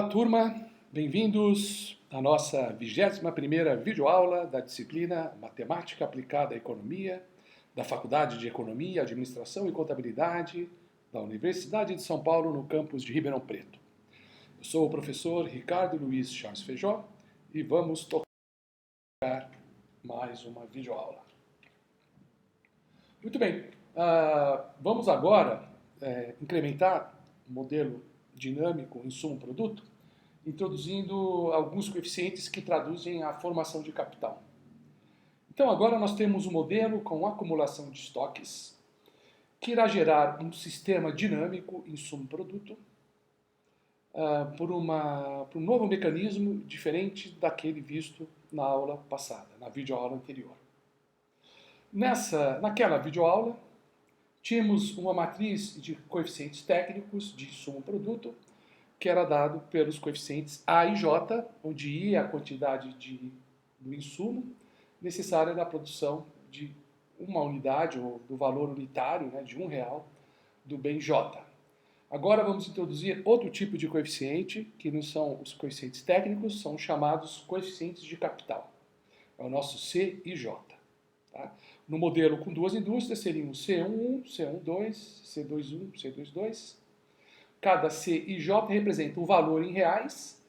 Olá, turma! Bem-vindos à nossa 21ª videoaula da disciplina Matemática Aplicada à Economia, da Faculdade de Economia, Administração e Contabilidade da Universidade de São Paulo, no campus de Ribeirão Preto. Eu sou o professor Ricardo Luiz Charles Feijó e vamos tocar mais uma videoaula. Muito bem, vamos agora incrementar o modelo dinâmico insumo-produto, introduzindo alguns coeficientes que traduzem a formação de capital. Então agora nós temos um modelo com acumulação de estoques, que irá gerar um sistema dinâmico insumo-produto por um novo mecanismo diferente daquele visto na aula passada, na videoaula anterior. Naquela videoaula, tínhamos uma matriz de coeficientes técnicos de insumo-produto, que era dado pelos coeficientes A e J, onde I é a quantidade do insumo necessária na produção de uma unidade, ou do valor unitário, de R$1, do bem J. Agora vamos introduzir outro tipo de coeficiente, que não são os coeficientes técnicos, são chamados coeficientes de capital. É o nosso C e J. Tá? No modelo com duas indústrias seriam C11, C12, C21, C22. Cada C e J representa um valor em reais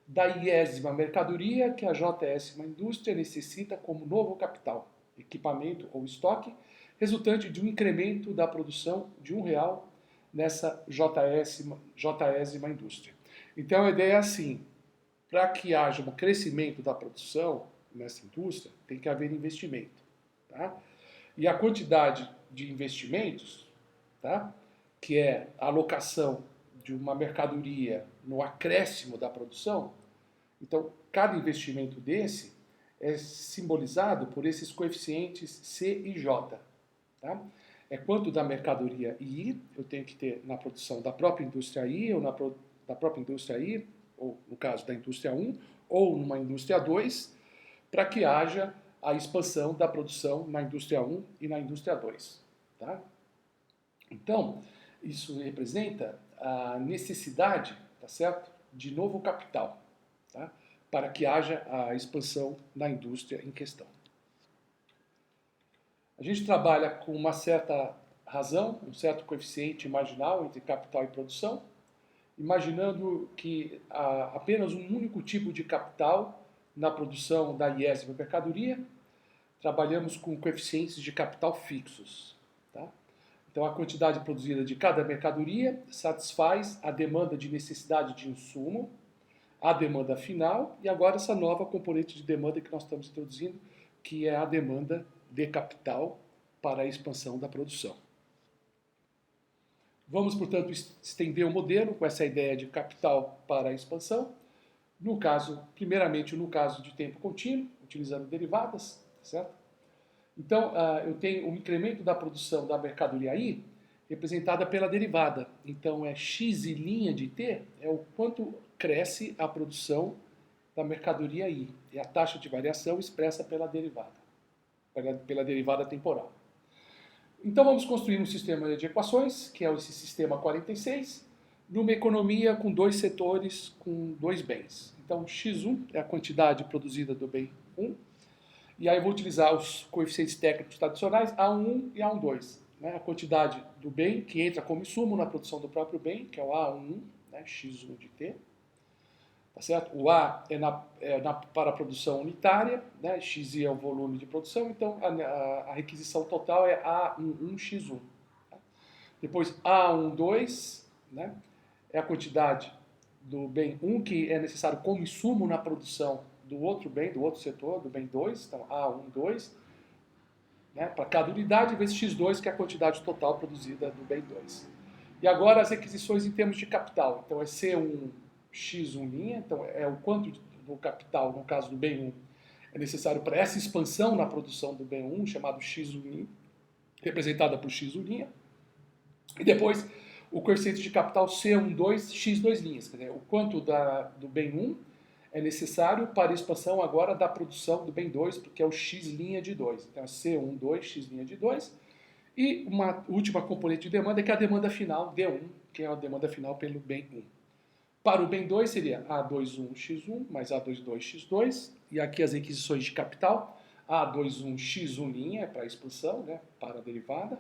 da iésima mercadoria que a Jésima indústria necessita como novo capital, equipamento ou estoque, resultante de um incremento da produção de R$1 nessa Jésima indústria. Então a ideia é assim, para que haja um crescimento da produção nessa indústria, tem que haver investimento. Tá? E a quantidade de investimentos, tá? Que é a alocação de uma mercadoria no acréscimo da produção, então cada investimento desse é simbolizado por esses coeficientes C e J. Tá? É quanto da mercadoria I eu tenho que ter na produção da própria indústria I, ou da própria indústria I, ou no caso da indústria 1, ou numa indústria 2, para que haja a expansão da produção na indústria 1 e na indústria 2. Tá? Então, isso representa a necessidade, tá certo, de novo capital, tá? Para que haja a expansão na indústria em questão. A gente trabalha com uma certa razão, um certo coeficiente marginal entre capital e produção, imaginando que há apenas um único tipo de capital na produção da iésima mercadoria. Trabalhamos com coeficientes de capital fixos. Tá? Então, a quantidade produzida de cada mercadoria satisfaz a demanda de necessidade de insumo, a demanda final, e agora essa nova componente de demanda que nós estamos introduzindo, que é a demanda de capital para a expansão da produção. Vamos, portanto, estender o modelo com essa ideia de capital para a expansão. No caso, primeiramente, no caso de tempo contínuo, utilizando derivadas, certo? Então, eu tenho um incremento da produção da mercadoria I, representada pela derivada. Então, x e linha de t é o quanto cresce a produção da mercadoria I. É a taxa de variação expressa pela derivada temporal. Então, vamos construir um sistema de equações, que é esse sistema 46, numa economia com dois setores, com dois bens. Então, x1 é a quantidade produzida do bem 1, e aí eu vou utilizar os coeficientes técnicos tradicionais, A1 e A12. Né? A quantidade do bem que entra como insumo na produção do próprio bem, que é o A1, né? X1 de T. Tá certo? O A para a produção unitária, né? XI é o volume de produção, então a requisição total é A11X1. Tá? Depois A12, né? É a quantidade do bem 1 que é necessário como insumo na produção do outro bem, do outro setor, do bem 2, então A12, né, para cada unidade, vezes X2, que é a quantidade total produzida do bem 2. E agora as requisições em termos de capital. Então é C1, X1', então é o quanto do capital, no caso do bem 1, é necessário para essa expansão na produção do bem 1, chamado X1', representada por X1'. E depois o coeficiente de capital C12, X2', quer dizer, o quanto do bem 1 é necessário para a expansão agora da produção do bem 2, porque é o x' de 2. Então é C12, x' de 2. E uma última componente de demanda, que é a demanda final, D1, que é a demanda final pelo bem 1. Para o bem 2 seria A21x1 mais A22x2, e aqui as requisições de capital, A21x1' para a expansão, né, para a derivada,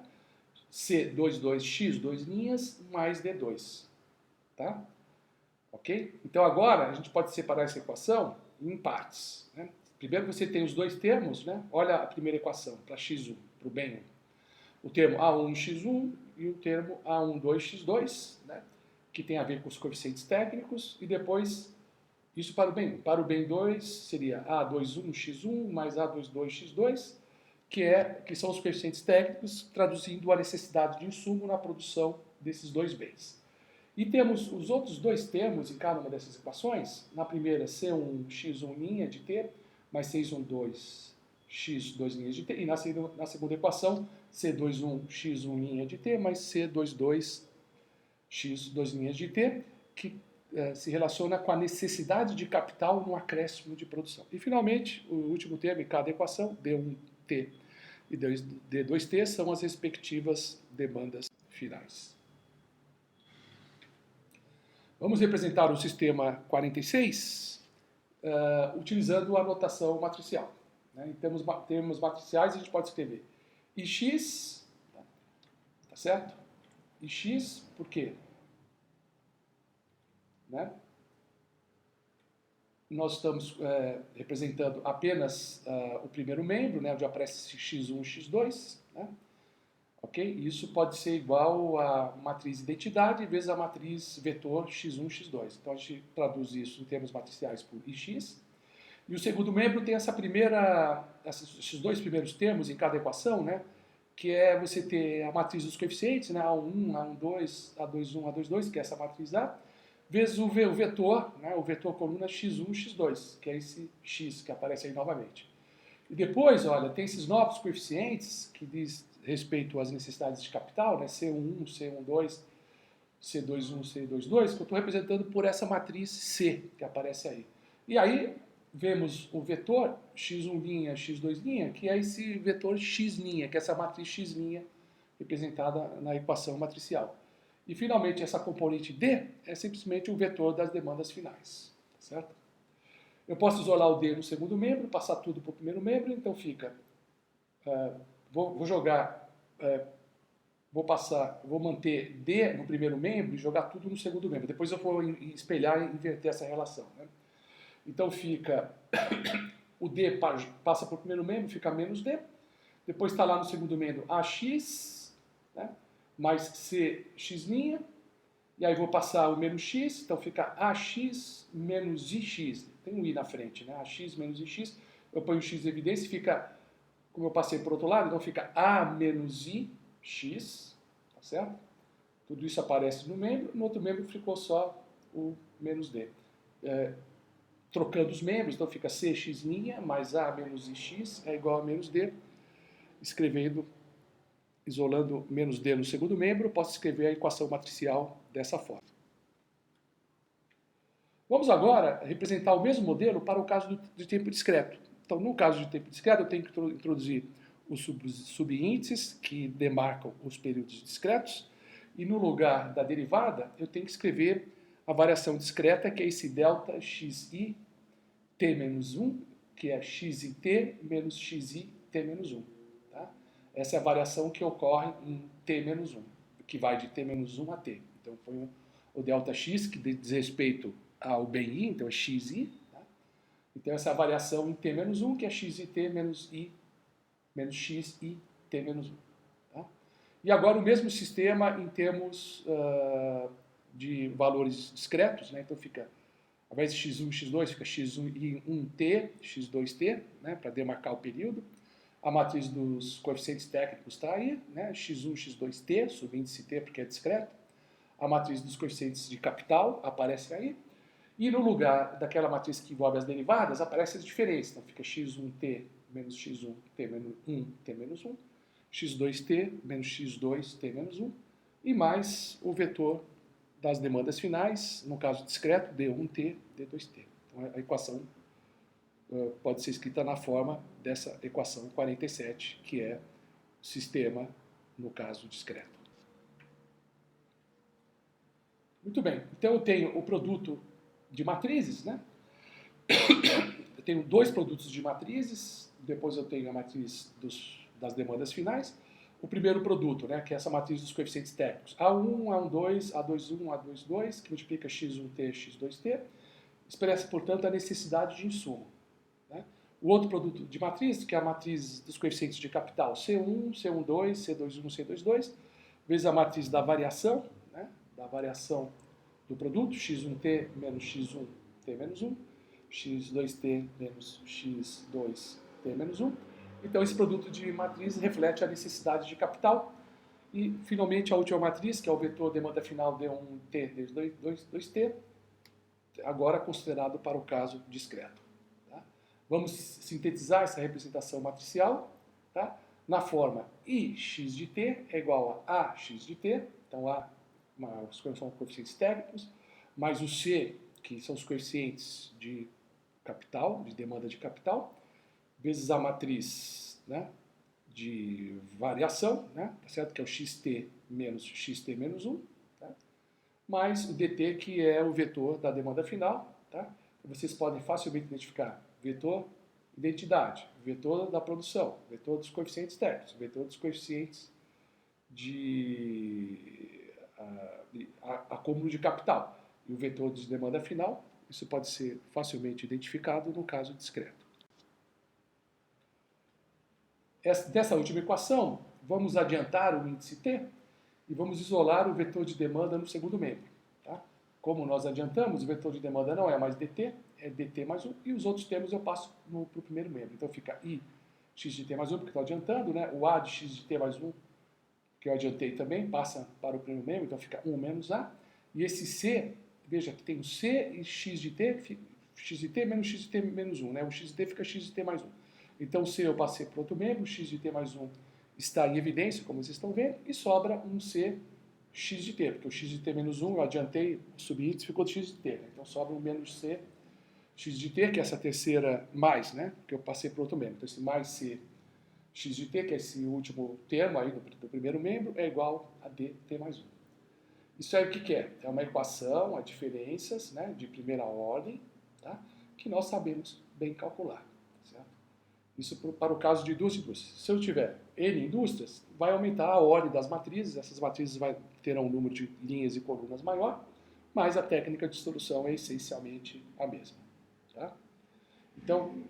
C22x2' mais D2. Tá? Ok? Então agora a gente pode separar essa equação em partes. Né? Primeiro você tem os dois termos, né? Olha a primeira equação para x1, para o bem 1. O termo A1x1 e o termo A12x2, né? Que tem a ver com os coeficientes técnicos, e depois isso para o bem 1. Para o bem 2 seria A21x1 mais A22x2, que são os coeficientes técnicos, traduzindo a necessidade de insumo na produção desses dois bens. E temos os outros dois termos em cada uma dessas equações. Na primeira, C1x1' de T mais C12x2' de T. E na segunda equação, C21x1' de T mais C22x2' de T, que se relaciona com a necessidade de capital no acréscimo de produção. E, finalmente, o último termo em cada equação, D1T e D2T, são as respectivas demandas finais. Vamos representar o sistema 46 utilizando a notação matricial. Né? Em termos matriciais, a gente pode escrever Ix, tá certo? Ix, por quê? Né? Nós estamos representando apenas o primeiro membro, né, onde aparece x1 e x2. Né? Okay? Isso pode ser igual a matriz identidade vezes a matriz vetor x1, x2. Então a gente traduz isso em termos matriciais por Ix. E o segundo membro tem esses dois primeiros termos em cada equação, né? Que é você ter a matriz dos coeficientes, né? A1, A12, A21, A22, que é essa matriz A, vezes o vetor, né? O vetor coluna x1, x2, que é esse x que aparece aí novamente. E depois, olha, tem esses novos coeficientes que diz respeito às necessidades de capital, né? C11, C12, C21, C22, que eu estou representando por essa matriz C que aparece aí. E aí vemos o vetor x1', x2', que é esse vetor x', que é essa matriz x' representada na equação matricial. E finalmente essa componente D é simplesmente o vetor das demandas finais, certo? Eu posso isolar o D no segundo membro, passar tudo para o primeiro membro, então fica... vou jogar... vou manter D no primeiro membro e jogar tudo no segundo membro. Depois eu vou espelhar e inverter essa relação. Né? Então fica... o D passa para o primeiro membro, fica menos D. Depois está lá no segundo membro AX, né? Mais CX'. E aí vou passar o menos X, então fica AX menos IX. Tem um I na frente, né? AX menos IX. Eu ponho o X em evidência e fica, como eu passei por outro lado, então fica A menos IX, tá certo? Tudo isso aparece no membro, no outro membro ficou só o menos D. Trocando os membros, então fica CX' mais A menos IX é igual a menos D. Escrevendo, isolando menos D no segundo membro, eu posso escrever a equação matricial dessa forma. Vamos agora representar o mesmo modelo para o caso de tempo discreto. Então, no caso de tempo discreto, eu tenho que introduzir os subíndices que demarcam os períodos discretos, e no lugar da derivada, eu tenho que escrever a variação discreta, que é esse delta xi t menos 1, que é xit menos xi t menos 1. Tá? Essa é a variação que ocorre em t menos 1, que vai de t menos 1 a t. Então, foi o delta x, que diz respeito ao bem i, então é xi. Tá? Então, essa é a variação em t menos 1, que é xit menos i menos xi t menos 1. Tá? E agora o mesmo sistema em termos de valores discretos, né? Então fica, ao invés de x1 e x2, fica x1t, x2t, né? Para demarcar o período. A matriz dos coeficientes técnicos está aí, né? x1, x2t, subíndice t porque é discreto. A matriz dos coeficientes de capital aparece aí. E no lugar daquela matriz que envolve as derivadas, aparecem as diferenças. Então fica x1t menos x1t menos 1t menos 1, x2t menos x2t menos 1, e mais o vetor das demandas finais, no caso discreto, d1t, d2t. Então a equação pode ser escrita na forma dessa equação 47, que é o sistema no caso discreto. Muito bem, então eu tenho o produto de matrizes, né? Eu tenho dois produtos de matrizes, depois eu tenho a matriz das demandas finais. O primeiro produto, né, que é essa matriz dos coeficientes técnicos, A1, A12, A21, A22, que multiplica x1t, x2t, expressa, portanto, a necessidade de insumo. Né? O outro produto de matriz, que é a matriz dos coeficientes de capital, C1, C12, C21, C22, vezes a matriz da variação, né, da variação do produto, x1t menos x1t menos 1, x2t menos x2t menos 1. Então, esse produto de matriz reflete a necessidade de capital. E, finalmente, a última matriz, que é o vetor demanda final D1t vezes 2t, agora considerado para o caso discreto. Tá? Vamos sintetizar essa representação matricial, tá? Na forma Ix de t é igual a Ax de t, então A são coeficientes técnicos, mais o C, que são os coeficientes de capital, de demanda de capital, vezes a matriz, né, de variação, né, tá certo? Que é o xt menos 1, tá? Mais o dt, que é o vetor da demanda final. Tá? Vocês podem facilmente identificar vetor identidade, vetor da produção, vetor dos coeficientes técnicos, vetor dos coeficientes de acúmulo de capital e o vetor de demanda final. Isso pode ser facilmente identificado no caso discreto. Dessa última equação, vamos adiantar o índice t e vamos isolar o vetor de demanda no segundo membro. Tá? Como nós adiantamos, o vetor de demanda não é mais dt, é dt mais 1, e os outros termos eu passo para o primeiro membro. Então fica i x de t mais 1, porque estou adiantando, né? O a de x de t mais 1, que eu adiantei também, passa para o primeiro membro, então fica 1 menos a. E esse c, veja que tem o c e x de t menos x de t menos 1, né? O x de t fica x de t mais 1. Então, C eu passei para outro membro, x de t mais 1 está em evidência, como vocês estão vendo, e sobra um C x de t, porque o x de t menos 1 eu adiantei, o subíndice ficou de x de t, né? Então sobra um menos C x de t, que é essa terceira mais, né? Que eu passei para outro membro. Então, esse mais C x de t, que é esse último termo aí do primeiro membro, é igual a dt mais 1. Isso aí o que é? É uma equação, a diferenças, né, de primeira ordem, tá? Que nós sabemos bem calcular. Isso para o caso de duas indústrias. Se eu tiver N indústrias, vai aumentar a ordem das matrizes, essas matrizes terão um número de linhas e colunas maior, mas a técnica de solução é essencialmente a mesma. Tá? Então,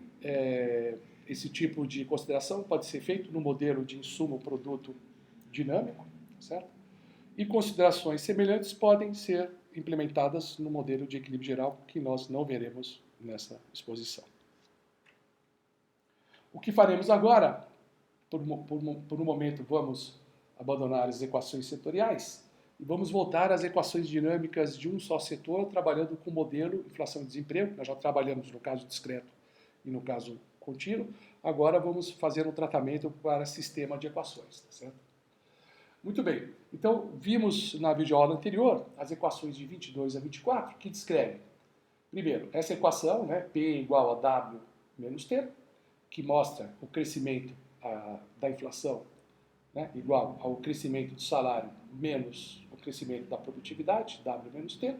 esse tipo de consideração pode ser feito no modelo de insumo-produto dinâmico, certo? E considerações semelhantes podem ser implementadas no modelo de equilíbrio geral, que nós não veremos nessa exposição. O que faremos agora? Por um momento, vamos abandonar as equações setoriais e vamos voltar às equações dinâmicas de um só setor, trabalhando com o modelo inflação e desemprego. Nós já trabalhamos no caso discreto e no caso contínuo. Agora vamos fazer um tratamento para sistema de equações. Tá certo? Muito bem. Então, vimos na videoaula anterior as equações de 22 a 24, que descrevem, primeiro, essa equação, né, P igual a W menos T, que mostra o crescimento da inflação, né, igual ao crescimento do salário menos o crescimento da produtividade, W menos T.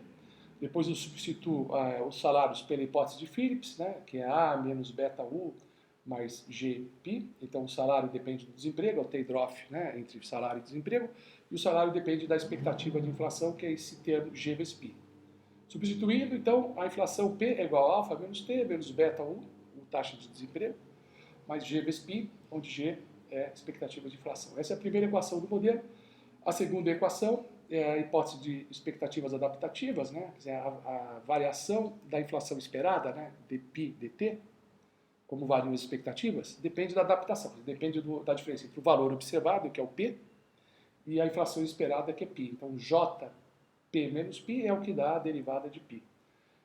Depois eu substituo os salários pela hipótese de Phillips, né, que é A menos beta U mais GΠ. Então o salário depende do desemprego, é o trade-off, né, entre salário e desemprego, e o salário depende da expectativa de inflação, que é esse termo G vezes π. Substituindo, então, a inflação P é igual a alfa menos T menos beta U, taxa de desemprego, mais G vezes π, onde G é expectativa de inflação. Essa é a primeira equação do modelo. A segunda equação é a hipótese de expectativas adaptativas, né? Quer dizer, a variação da inflação esperada, né? dπ, dt, como variam as expectativas, depende da adaptação, depende da diferença entre o valor observado, que é o P, e a inflação esperada, que é π. Então, Jp menos π é o que dá a derivada de π.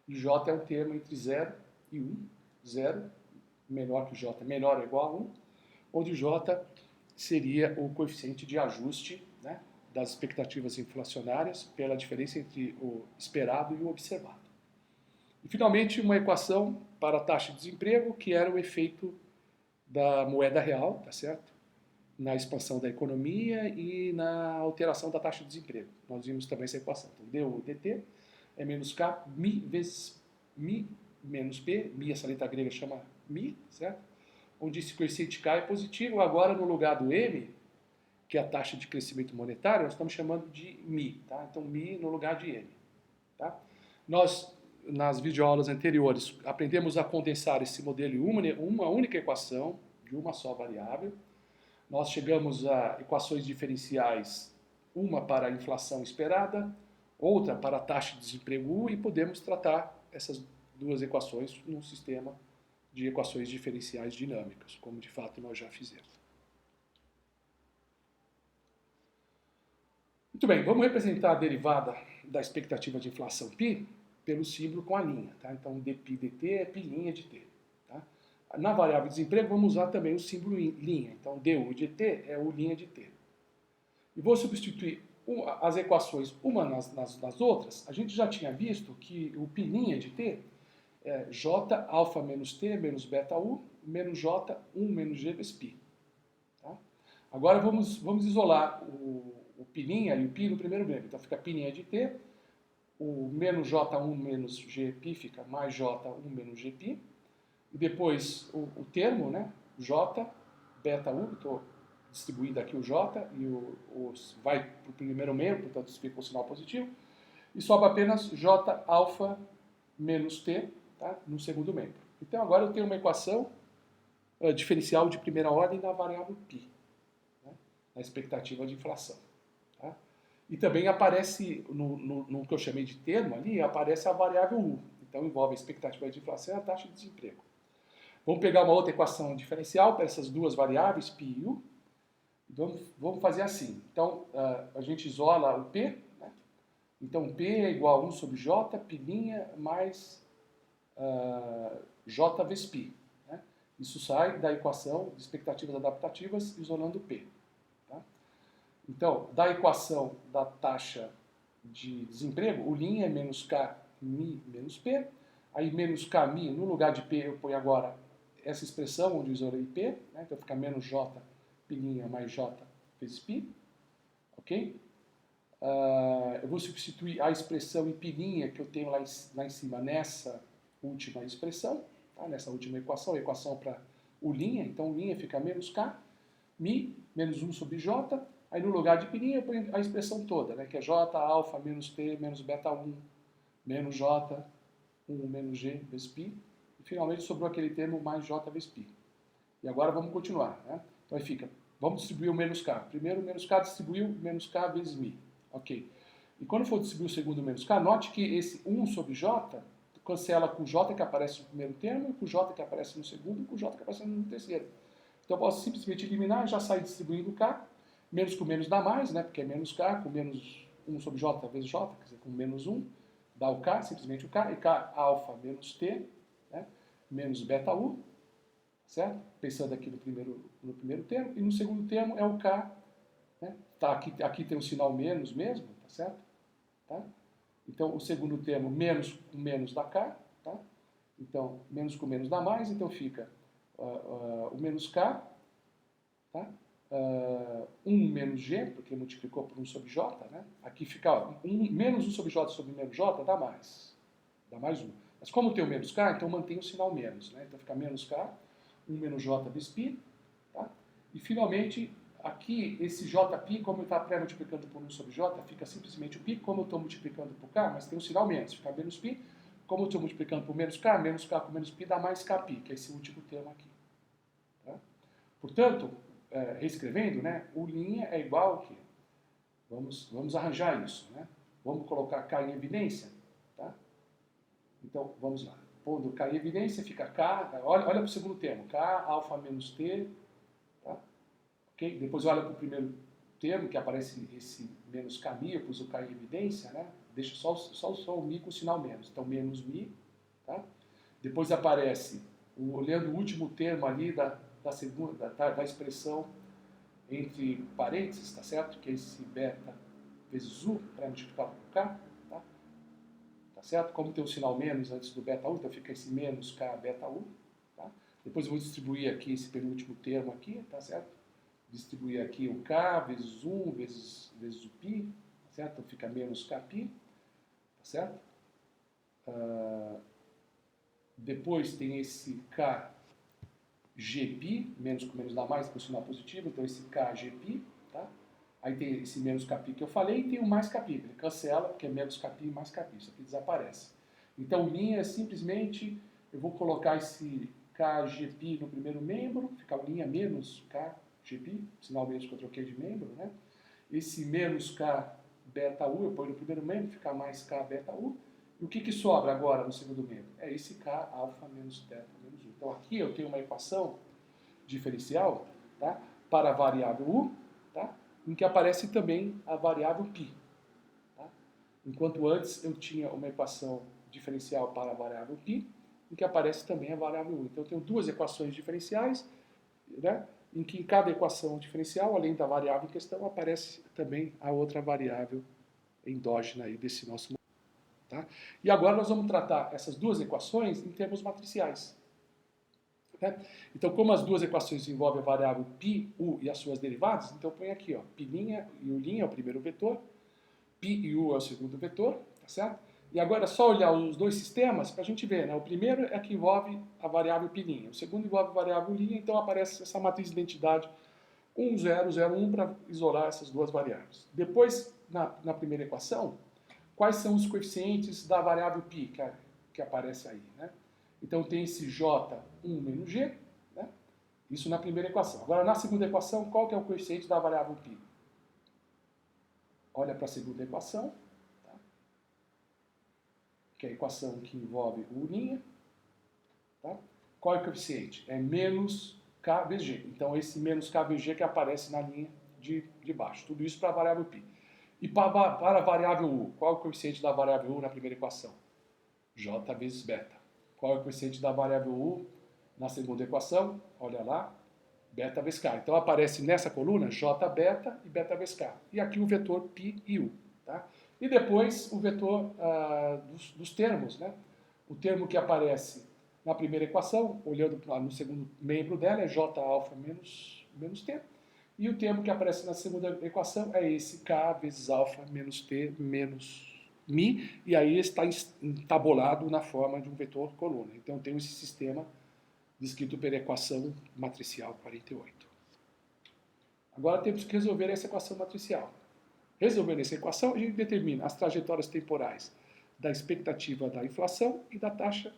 E J é um termo entre 0 e 1, 0 menor que o J, menor ou igual a 1, onde J seria o coeficiente de ajuste, né, das expectativas inflacionárias pela diferença entre o esperado e o observado. E, finalmente, uma equação para a taxa de desemprego, que era o efeito da moeda real, tá certo? na expansão da economia e na alteração da taxa de desemprego. Nós vimos também essa equação. Então, du dt é menos k, mi vezes mi menos p, mi, essa letra grega chama mi, certo? Onde esse coeficiente k é positivo, agora no lugar do m, que é a taxa de crescimento monetário, nós estamos chamando de mi, tá? Então, mi no lugar de m, tá? Nós, nas videoaulas anteriores, aprendemos a condensar esse modelo em uma única equação, de uma só variável. Nós chegamos a equações diferenciais, uma para a inflação esperada, outra para a taxa de desemprego U, e podemos tratar essas duas equações num sistema de equações diferenciais dinâmicas, como de fato nós já fizemos. Muito bem, vamos representar a derivada da expectativa de inflação π pelo símbolo com a linha. Tá? Então, dπ dt é π' de t. Tá? Na variável de desemprego, vamos usar também o símbolo linha. Então, du de t é u' de t. E vou substituir as equações uma nas outras. A gente já tinha visto que o π' de t é j alfa menos t menos beta u menos j 1 menos g vezes π. Tá? Agora vamos isolar o π' e o π no primeiro grego. Então fica π' de t, o menos j1 menos gπ fica mais j1 menos gπ. E depois o termo, né, j, beta u, estou distribuindo aqui o j, e vai para o primeiro membro, portanto isso fica um sinal positivo. E sobra apenas j alfa menos t, tá, no segundo membro. Então agora eu tenho uma equação diferencial de primeira ordem na variável π, né, na expectativa de inflação. Tá? E também aparece, no que eu chamei de termo ali, aparece a variável u. Então envolve a expectativa de inflação e a taxa de desemprego. Vamos pegar uma outra equação diferencial para essas duas variáveis, π e u. Vamos fazer assim. Então a gente isola o p, né? Então p é igual a 1 sobre j, π' mais j vezes π. Né? Isso sai da equação de expectativas adaptativas isolando p. Tá? Então, da equação da taxa de desemprego, o linha é menos k mi menos p. Aí menos k mi, no lugar de p eu ponho agora essa expressão onde eu isolei p. Né? Então fica menos j π' mais j vezes π. Ok? Eu vou substituir a expressão em π' que eu tenho lá em cima nessa última expressão, tá? Nessa última equação, a equação para o linha. Então, o linha fica menos k, mi, menos 1 sobre j. Aí, no lugar de π' eu ponho a expressão toda, né? Que é j alfa menos t menos beta 1 menos j 1 menos g vezes π. E, finalmente, sobrou aquele termo mais j vezes π. E agora, vamos continuar, né? Então, aí fica, vamos distribuir o menos k. Primeiro, o menos k distribuiu menos k vezes mi. Ok. E quando for distribuir o segundo menos k, note que esse 1 sobre j cancela com o j que aparece no primeiro termo, com o j que aparece no segundo e com o j que aparece no terceiro. Então eu posso simplesmente eliminar, já sair distribuindo k, menos com menos dá mais, né? Porque é menos k, com menos 1 sobre j vezes j, quer dizer, com menos 1, dá o k, simplesmente o k, e k alfa menos t, né? Menos beta u, certo? Pensando aqui no primeiro termo, e no segundo termo é o k, né? Tá, aqui tem um sinal menos mesmo, tá certo? Tá? Então, o segundo termo, menos com menos dá k, tá? Então, menos com menos dá mais, então fica o menos k, tá? 1 menos g, porque multiplicou por 1 sobre j, né? Aqui fica menos 1 sobre j sobre menos j, dá mais 1. Mas como tem o menos k, então mantém o sinal menos, né? Então fica menos k, 1 menos j vezes π, tá? E finalmente, aqui, esse jπ, como está pré-multiplicando por 1 sobre j, fica simplesmente o π, como eu estou multiplicando por k, mas tem um sinal menos, fica menos π. Como eu estou multiplicando por menos k com menos π dá mais kπ, que é esse último termo aqui. Tá? Portanto, reescrevendo, né, o linha é igual ao quê? Vamos arranjar isso. Né? Vamos colocar k em evidência. Tá? Então, vamos lá. Pondo k em evidência, fica k, olha para o segundo termo, k alfa menos t. Tá? Okay? Depois olha para o primeiro termo, que aparece esse menos kmi, eu pus o k em evidência, né? Deixa só o mi com o sinal menos. Então, menos mi. Tá? Depois aparece, olhando o último termo ali da expressão entre parênteses, tá certo? Que é esse beta vezes u, para multiplicar por k. Tá certo? Como tem o sinal menos antes do beta u, então fica esse menos k beta u. Tá? Depois eu vou distribuir aqui esse penúltimo termo aqui, tá certo? distribuir aqui o K vezes 1 vezes o π, tá certo? Então fica menos Kπ, tá certo? Depois tem esse KGπ, menos com menos dá mais, por sinal positivo, então esse KGπ, tá? Aí tem esse menos Kπ que eu falei e tem o mais Kπ, ele cancela, porque é menos Kπ mais Kπ, isso aqui desaparece. Então linha é simplesmente, eu vou colocar esse KGπ no primeiro membro, fica linha menos KGπ, sinal menos que eu troquei de membro, né? Esse menos K beta U, eu ponho no primeiro membro, fica mais K beta U. E o que sobra agora no segundo membro? É esse K alfa menos teta menos U. Então aqui eu tenho uma equação diferencial, tá, para a variável U, tá, em que aparece também a variável π. Tá? Enquanto antes eu tinha uma equação diferencial para a variável π, em que aparece também a variável U. Então eu tenho duas equações diferenciais, né, em que em cada equação diferencial, além da variável em questão, aparece também a outra variável endógena aí desse nosso modelo. Tá? E agora nós vamos tratar essas duas equações em termos matriciais. Né? Então, como as duas equações envolvem a variável π, U e as suas derivadas, então põe aqui, ó, π' e U' é o primeiro vetor, π e U é o segundo vetor, tá certo? E agora é só olhar os dois sistemas para a gente ver, né? O primeiro é que envolve a variável π', o segundo envolve a variável U', então aparece essa matriz de identidade 1, 0, 0, 1 para isolar essas duas variáveis. Depois, na primeira equação, quais são os coeficientes da variável π que aparece aí, né? Então tem esse J1 menos G, né? Isso na primeira equação. Agora na segunda equação, qual que é o coeficiente da variável π? Olha para a segunda equação, tá? Que é a equação que envolve U', tá? Qual é o coeficiente? É menos K vezes G. Então esse menos K vezes G que aparece na linha de baixo. Tudo isso para a variável π. E para a variável U, qual é o coeficiente da variável U na primeira equação? J vezes beta. Qual é o coeficiente da variável U na segunda equação? Olha lá, beta vezes K. Então aparece nessa coluna J beta e beta vezes K. E aqui o vetor π e U. Tá? E depois o vetor dos termos. Né? O termo que aparece na primeira equação, olhando no segundo membro dela, é J alfa menos T. E o termo que aparece na segunda equação é esse K vezes alfa menos T menos Mi, e aí está entabulado na forma de um vetor coluna. Então eu tenho esse sistema descrito pela equação matricial 48. Agora temos que resolver essa equação matricial. Resolvendo essa equação, a gente determina as trajetórias temporais da expectativa da inflação e da taxa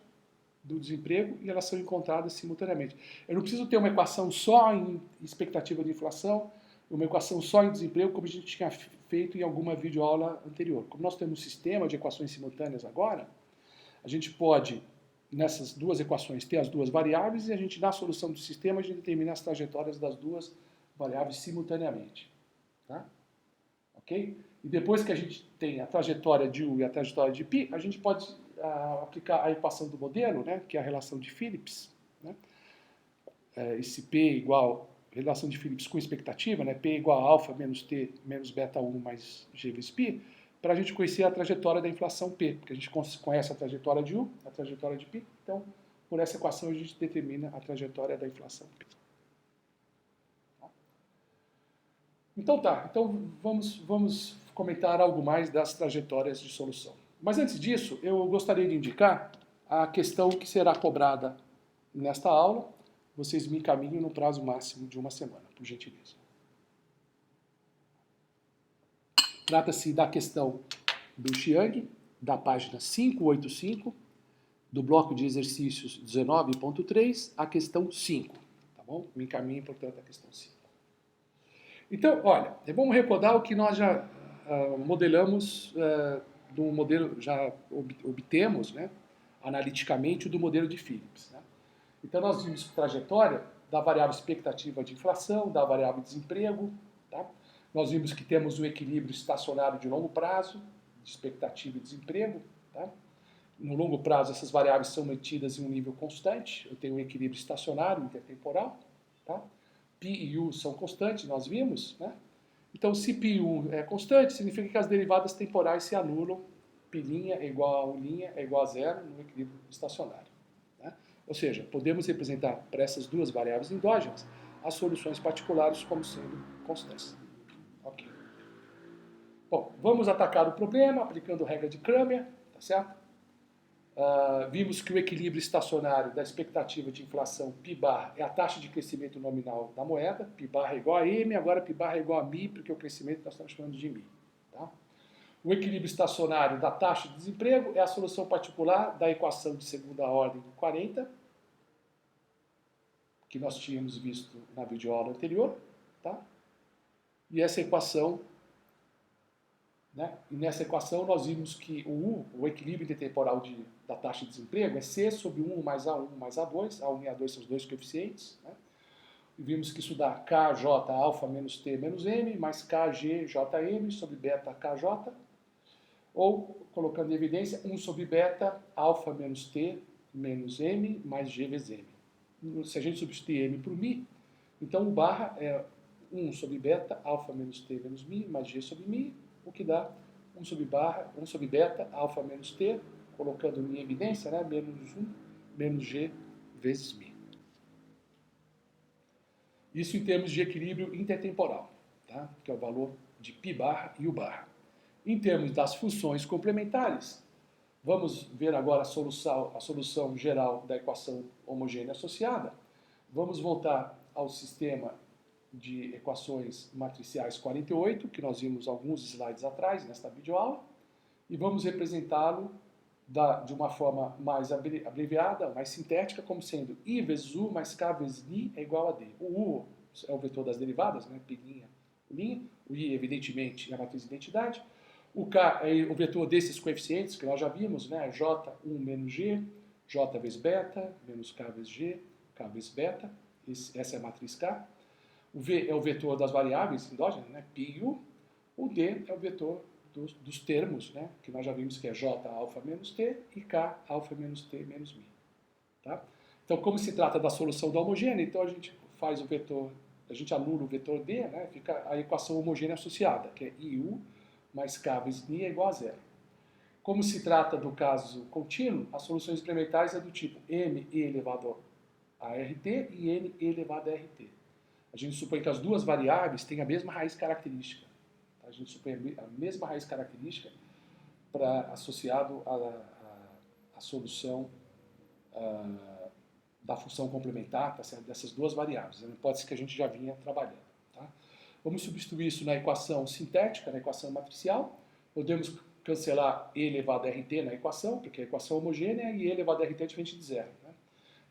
do desemprego, e elas são encontradas simultaneamente. Eu não preciso ter uma equação só em expectativa de inflação, uma equação só em desemprego, como a gente tinha feito em alguma videoaula anterior. Como nós temos um sistema de equações simultâneas agora, a gente pode, nessas duas equações, ter as duas variáveis e a gente, na solução do sistema, a gente determina as trajetórias das duas variáveis simultaneamente. Tá? Ok? E depois que a gente tem a trajetória de U e a trajetória de π, a gente pode aplicar a equação do modelo, né, que é a relação de Phillips. Né? Esse P igual relação de Phillips com expectativa, né, P igual a alfa menos T menos beta 1 mais G vezes π, para a gente conhecer a trajetória da inflação P, porque a gente conhece a trajetória de U, a trajetória de π, então por essa equação a gente determina a trajetória da inflação P. Então vamos comentar algo mais das trajetórias de solução. Mas antes disso, eu gostaria de indicar a questão que será cobrada nesta aula. Vocês me encaminhem no prazo máximo de uma semana, por gentileza. Trata-se da questão do Chiang, da página 585, do bloco de exercícios 19.3, a questão 5. Tá bom? Me encaminhem, portanto, a questão 5. Então, olha, vamos recordar o que nós já modelamos do modelo, já obtemos, né, analiticamente, do modelo de Phillips. Né? Então, nós vimos trajetória da variável expectativa de inflação, da variável desemprego. Tá? Nós vimos que temos um equilíbrio estacionário de longo prazo, de expectativa e desemprego. Tá? No longo prazo, essas variáveis são mantidas em um nível constante. Eu tenho um equilíbrio estacionário, intertemporal. Tá? π e U são constantes, nós vimos. Né? Então, se π e U é constante, significa que as derivadas temporais se anulam. π' é igual a U' é igual a zero no equilíbrio estacionário. Né? Ou seja, podemos representar para essas duas variáveis endógenas as soluções particulares como sendo constantes. Ok. Bom, vamos atacar o problema aplicando a regra de Cramer, tá certo? Vimos que o equilíbrio estacionário da expectativa de inflação π bar é a taxa de crescimento nominal da moeda, π bar é igual a m, agora π bar é igual a μ, porque o crescimento nós estamos chamando de μ. Tá? O equilíbrio estacionário da taxa de desemprego é a solução particular da equação de segunda ordem 40, que nós tínhamos visto na videoaula anterior. Tá? E essa equação, né? E nessa equação nós vimos que o equilíbrio intertemporal da taxa de desemprego é C sobre 1 mais A1 mais A2. A1 e A2 são os dois coeficientes. Né? E vimos que isso dá KJ alfa menos T menos M mais KGJM sobre beta KJ. Ou, colocando em evidência, 1 sobre beta alfa menos T menos M mais G vezes M. Se a gente substituir M por μ, então o barra é 1 sobre beta alfa menos T menos μ mais G sobre μ, o que dá 1 sobre beta, alfa menos T, colocando em evidência, né, menos 1, menos G vezes μ. Isso em termos de equilíbrio intertemporal, tá? Que é o valor de π bar e U bar. Em termos das funções complementares, vamos ver agora a solução geral da equação homogênea associada. Vamos voltar ao sistema de equações matriciais 48, que nós vimos alguns slides atrás, nesta videoaula, e vamos representá-lo de uma forma mais abreviada, mais sintética, como sendo I vezes U mais K vezes I é igual a D. O U é o vetor das derivadas, né, π', linha. O I, evidentemente, é a matriz de identidade. O K é o vetor desses coeficientes, que nós já vimos, né, J1 menos G, J vezes beta, menos K vezes G, K vezes beta. Essa é a matriz K. O V é o vetor das variáveis endógenas, né, π e U. O D é o vetor dos termos, né, que nós já vimos que é J alfa menos T e K alfa menos T menos μ. Tá? Então, como se trata da solução da homogênea, então a gente faz o vetor, a gente anula o vetor D, né, fica a equação homogênea associada, que é IU mais K vezes μ é igual a zero. Como se trata do caso contínuo, as soluções experimentais é do tipo m e elevado a rt e n e elevado a rt. A gente supõe que as duas variáveis têm a mesma raiz característica. A gente supõe a mesma raiz característica associado à solução da função complementar, tá certo? Dessas duas variáveis. É uma hipótese que a gente já vinha trabalhando. Tá? Vamos substituir isso na equação sintética, na equação matricial. Podemos cancelar e elevado a rt na equação, porque a equação é homogênea e e elevado a rt é diferente de zero. Né?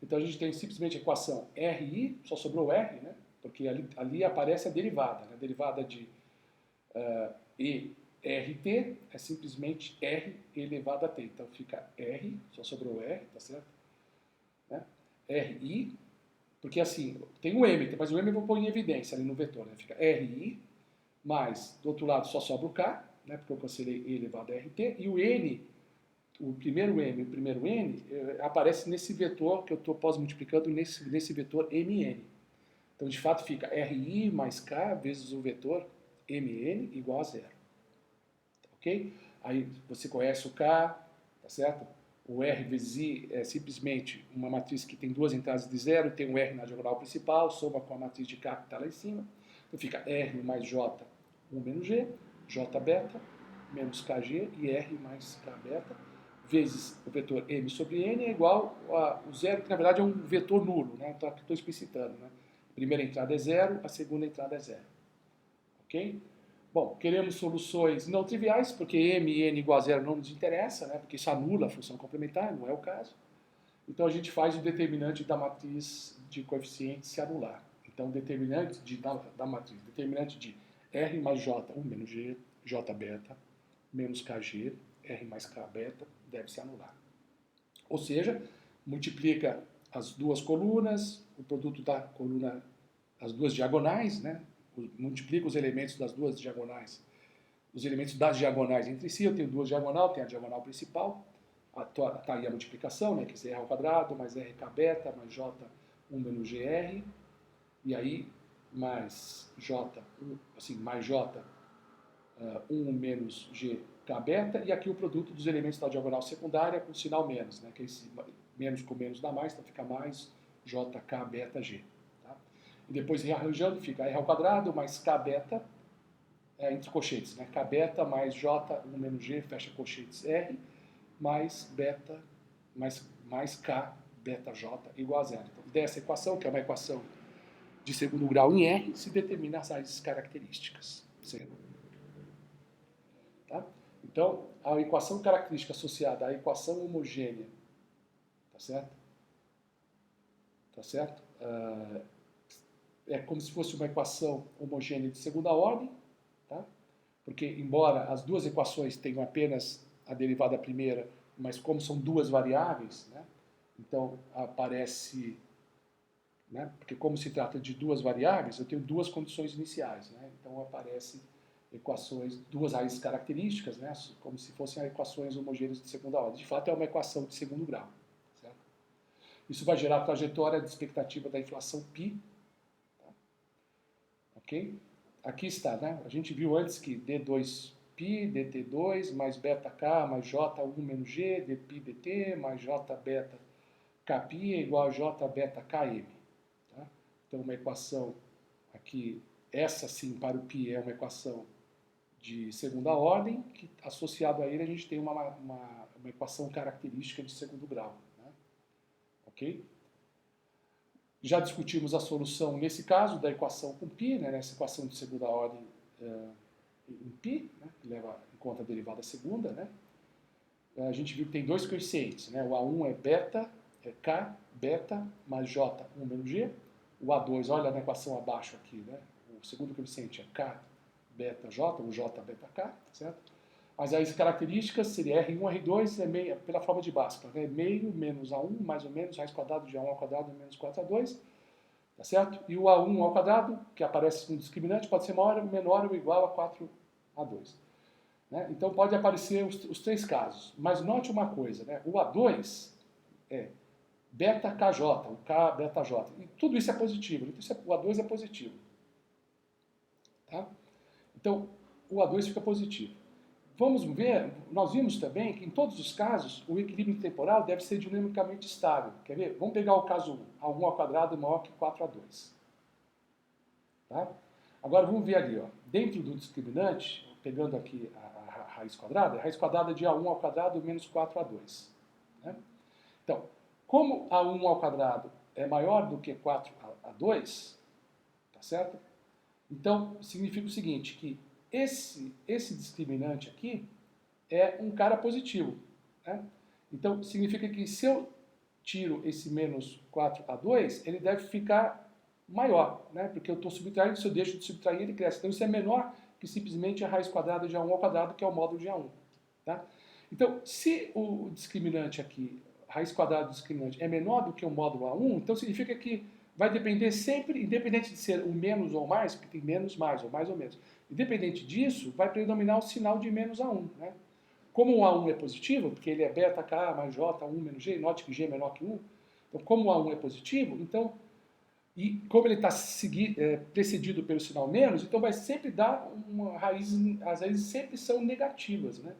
Então a gente tem simplesmente a equação ri, só sobrou r, né? Porque ali aparece a derivada. Né? A derivada de ERT é simplesmente R elevado a T. Então fica R, só sobrou R, tá certo? Né? RI, porque assim, tem o M, mas o M eu vou pôr em evidência ali no vetor. Né? Fica RI, mais do outro lado só sobra o K, né? Porque eu cancelei E elevado a RT, e o N, o primeiro M e o primeiro N, aparece nesse vetor que eu estou pós-multiplicando nesse vetor MN. Então, de fato, fica RI mais K vezes o vetor MN igual a zero. Ok? Aí você conhece o K, tá certo? O R vezes I é simplesmente uma matriz que tem duas entradas de zero, tem um R na diagonal principal, soma com a matriz de K que está lá em cima. Então fica R mais J, 1 menos G, J beta, menos KG e R mais K beta, vezes o vetor M sobre N é igual a o zero, que na verdade é um vetor nulo, né? Então aqui estou explicitando, né? A primeira entrada é zero, a segunda entrada é zero. Ok? Bom, queremos soluções não triviais, porque M e N igual a zero não nos interessa, né? Porque isso anula a função complementar, não é o caso. Então a gente faz o determinante da matriz de coeficientes se anular. Então o determinante da matriz, determinante de R mais J, 1 menos G, J beta, menos KG, R mais K beta, deve se anular. Ou seja, multiplica as duas colunas, o produto da coluna, as duas diagonais, né? Multiplica os elementos das duas diagonais, os elementos das diagonais entre si. Eu tenho duas diagonais, tem a diagonal principal, está aí a multiplicação, né? Que é R ao quadrado mais RK beta mais J 1 menos GR, e aí mais J, assim, mais J 1 menos GK beta, e aqui o produto dos elementos da diagonal secundária com sinal menos, né? Que esse menos com menos dá mais, então fica mais JK beta G. Tá? E depois rearranjando, fica R ao quadrado mais K beta, entre colchetes, né? K beta mais J, 1 menos G, fecha colchetes R, mais beta, mais K beta J igual a zero. Então, dessa equação, que é uma equação de segundo grau em R, se determina as raízes características. Certo? Tá? Então, a equação característica associada à equação homogênea, tá certo? Tá certo? É como se fosse uma equação homogênea de segunda ordem, tá? Porque, embora as duas equações tenham apenas a derivada primeira, mas como são duas variáveis, né? Então aparece, né? Porque como se trata de duas variáveis, eu tenho duas condições iniciais, né? Então aparecem equações, duas raízes características, né? Como se fossem equações homogêneas de segunda ordem. De fato, é uma equação de segundo grau. Certo? Isso vai gerar a trajetória de expectativa da inflação π. Tá? Ok? Aqui está, né? A gente viu antes que D2π, dt2, mais beta-k, mais j1 menos g, dπ, dt, mais j beta kπ é igual a j beta km. Tá? Então, uma equação aqui, essa sim, para o π, é uma equação de segunda ordem, que associado a ele a gente tem uma equação característica de segundo grau. Né? Ok? Já discutimos a solução, nesse caso, da equação com π, né, nessa equação de segunda ordem em π, né, que leva em conta a derivada segunda. Né? A gente viu que tem dois coeficientes. Né? O A1 é beta, é K, beta, mais J, 1 menos G. O A2, olha na equação abaixo aqui, né? O segundo coeficiente é K, beta, J, ou J, beta, K, certo? Mas as características seria R1, R2, pela forma de Bhaskara, né? Meio menos A1, mais ou menos, raiz quadrada de A1 ao quadrado menos 4A2, tá certo? E o A1 ao quadrado, que aparece no discriminante, pode ser maior, menor ou igual a 4A2. Né? Então pode aparecer os três casos. Mas note uma coisa, né? O A2 é beta KJ, o K beta J. E tudo isso é positivo. Então o A2 é positivo. Tá? Então o A2 fica positivo. Vamos ver, nós vimos também que em todos os casos o equilíbrio temporal deve ser dinamicamente estável. Quer ver? Vamos pegar o caso 1, A1 ao quadrado maior que 4A2. Tá? Agora vamos ver ali, ó, dentro do discriminante, pegando aqui a raiz quadrada de A1 ao quadrado menos 4A2. Né? Então, como A1 ao quadrado é maior do que 4A2, tá certo? Então, significa o seguinte, que esse discriminante aqui é um cara positivo. Né? Então, significa que se eu tiro esse menos 4A2, ele deve ficar maior, né? Porque eu estou subtraindo, se eu deixo de subtrair, ele cresce. Então, isso é menor que simplesmente a raiz quadrada de A1 ao quadrado, que é o módulo de A1. Tá? Então, se o discriminante aqui, a raiz quadrada do discriminante, é menor do que o módulo A1, então significa que vai depender sempre, independente de ser o menos ou mais, porque tem menos, mais, ou mais ou menos. Independente disso, vai predominar o sinal de menos A1. Né? Como o A1 é positivo, porque ele é beta K mais J, 1 menos G, note que G é menor que 1, então como o A1 é positivo, então, e como ele está precedido pelo sinal menos, então vai sempre dar uma raiz, as raízes sempre são negativas. Né?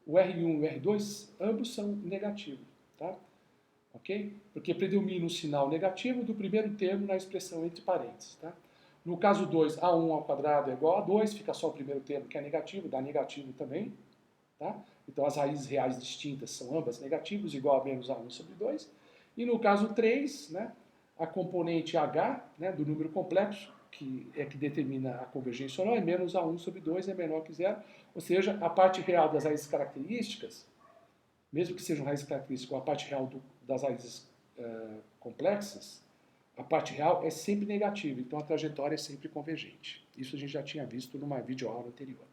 O R1 e o R2, ambos são negativos. Tá? Ok? Porque predomina o sinal negativo do primeiro termo na expressão entre parênteses. Tá? No caso 2, A1 ao quadrado é igual a 2, fica só o primeiro termo que é negativo, dá negativo também. Tá? Então as raízes reais distintas são ambas negativas, igual a menos A1 sobre 2. E no caso 3, né, a componente H, né, do número complexo, que determina a convergência ou não, é menos A1 sobre 2, é menor que zero. Ou seja, a parte real das raízes características, mesmo que sejam raízes características ou a parte real das raízes complexas, a parte real é sempre negativa. Então a trajetória é sempre convergente. Isso a gente já tinha visto numa videoaula anterior.